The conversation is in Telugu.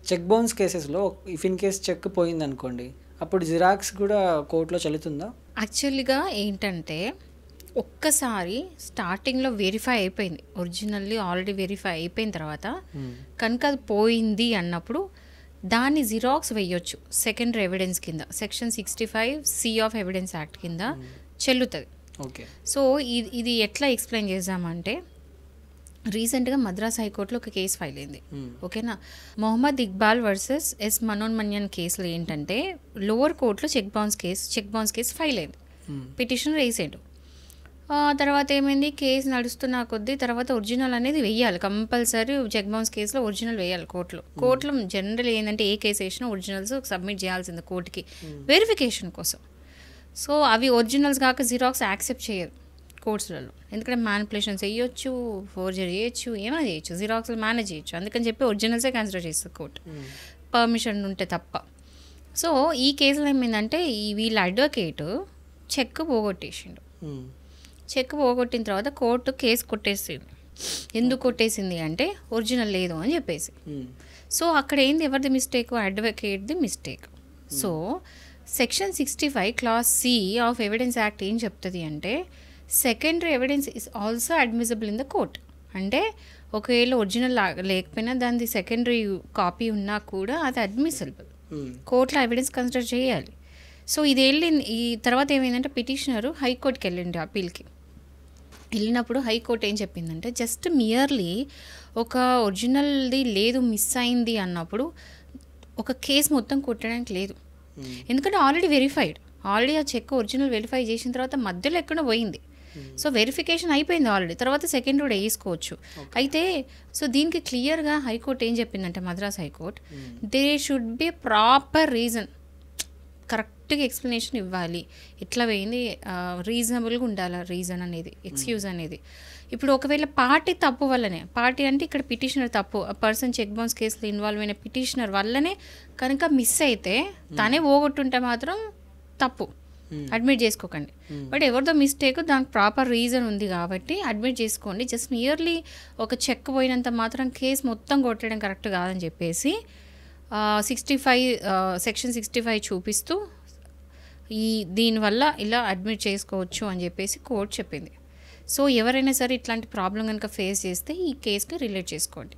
చెక్ బౌన్స్ కేసెస్లో ఇఫ్ ఇన్ కేస్ చెక్ పోయిందనుకోండి, అప్పుడు జిరాక్స్ కూడా కోర్టులో చెల్లుతుందా? యాక్చువల్గా ఏంటంటే ఒక్కసారి స్టార్టింగ్లో వెరిఫై అయిపోయింది, ఒరిజినల్లీ ఆల్రెడీ వెరిఫై అయిపోయిన తర్వాత కనుక అది పోయింది అన్నప్పుడు దాన్ని జిరాక్స్ వేయొచ్చు సెకండరీ ఎవిడెన్స్ కింద, section 65C of evidence act కింద చెల్లుతుంది. ఓకే. సో ఇది ఎట్లా ఎక్స్ప్లెయిన్ చేద్దామంటే, రీసెంట్గా మద్రాస్ హైకోర్టులో ఒక కేసు ఫైల్ అయింది. ఓకేనా, మొహమ్మద్ ఇక్బాల్ వర్సెస్ ఎస్ మనోన్మన్యన్ కేసులో ఏంటంటే లోవర్ కోర్టులో చెక్ బౌన్స్ కేసు ఫైల్ అయింది, పిటిషన్ వేసాడు. తర్వాత ఏమైంది, కేసు నడుస్తున్న కొద్దీ తర్వాత ఒరిజినల్ అనేది వెయ్యాలి, కంపల్సరీ చెక్ బౌన్స్ కేసులో ఒరిజినల్ వేయాలి కోర్టులో జనరల్ ఏంటంటే ఏ కేసు వేసినా ఒరిజినల్స్ సబ్మిట్ చేయాల్సింది కోర్టుకి వెరిఫికేషన్ కోసం. సో అవి ఒరిజినల్స్ కాక జిరాక్స్ యాక్సెప్ట్ చేయరు కోర్ట్స్లలో, ఎందుకంటే మ్యానిపులేషన్స్ వేయొచ్చు, ఫోర్జరీ చేయొచ్చు, ఏమైనా చేయొచ్చు, జిరాక్స్లు మేనేజ్ చేయొచ్చు, అందుకని చెప్పి ఒరిజినల్సే కన్సిడర్ చేస్తుంది కోర్టు, పర్మిషన్ ఉంటే తప్ప. సో ఈ కేసులో ఏమైందంటే వీళ్ళ అడ్వకేట్ చెక్ పోగొట్టేసిండు. చెక్ పోగొట్టిన తర్వాత కోర్టు కేసు కొట్టేసింది. ఎందుకు కొట్టేసింది అంటే ఒరిజినల్ లేదు అని చెప్పేసి. సో అక్కడ ఏంది, ఎవరిది మిస్టేక్, అడ్వకేట్ది mistake. So section 65 clause C of evidence act ఏం చెప్తుంది అంటే, secondary evidence is also admissible in the court. అంటే ఒకవేళ ఒరిజినల్ లేకపోయినా దాని సెకండరీ కాపీ ఉన్నా కూడా అది అడ్మిసిబుల్, కోర్టులో ఎవిడెన్స్ కన్సిడర్ చేయాలి. సో ఇది ఈ తర్వాత ఏమైందంటే పిటిషనరు హైకోర్టుకి వెళ్ళిండి అప్పీల్కి. వెళ్ళినప్పుడు హైకోర్టు ఏం చెప్పిందంటే, జస్ట్ మియర్లీ ఒక ఒరిజినల్ది లేదు మిస్ అయింది అన్నప్పుడు ఒక కేసు మొత్తం కొట్టడానికి లేదు, ఎందుకంటే ఆల్రెడీ వెరిఫైడ్, ఆల్రెడీ ఆ చెక్ ఒరిజినల్ వెరిఫై చేసిన తర్వాత మధ్యలో ఎక్కడో పోయింది. సో వెరిఫికేషన్ అయిపోయింది ఆల్రెడీ, తర్వాత సెకండ్ కూడా వేసుకోవచ్చు. అయితే సో దీనికి క్లియర్గా హైకోర్టు ఏం చెప్పిందంటే, Madras high court, they should be proper reason, కరెక్ట్గా ఎక్స్ప్లెనేషన్ ఇవ్వాలి, ఎట్లా పోయింది, రీజనబుల్గా ఉండాలి రీజన్ అనేది, ఎక్స్క్యూజ్ అనేది. ఇప్పుడు ఒకవేళ పార్టీ తప్పు వల్లనే, పార్టీ అంటే ఇక్కడ పిటిషనర్ తప్పు, ఆ పర్సన్ చెక్ బౌన్స్ కేసులో ఇన్వాల్వ్ అయిన పిటిషనర్ వల్లనే కనుక మిస్ అయితే తనే పోగొట్టుంటే మాత్రం తప్పు, అడ్మిట్ చేసుకోకండి. బట్ ఎవరిదో మిస్టేక్, దానికి ప్రాపర్ రీజన్ ఉంది కాబట్టి అడ్మిట్ చేసుకోండి. జస్ట్ నియర్లీ ఒక చెక్ పోయినంత మాత్రం కేసు మొత్తం కొట్టడం కరెక్ట్ కాదని చెప్పేసి 65 సెక్షన్ 65 చూపిస్తూ దీనివల్ల ఇలా అడ్మిట్ చేసుకోవచ్చు అని చెప్పేసి కోర్టు చెప్పింది. సో ఎవరైనా సరే ఇట్లాంటి ప్రాబ్లం కనుక ఫేస్ చేస్తే ఈ కేసుకి రిలేట్ చేసుకోండి.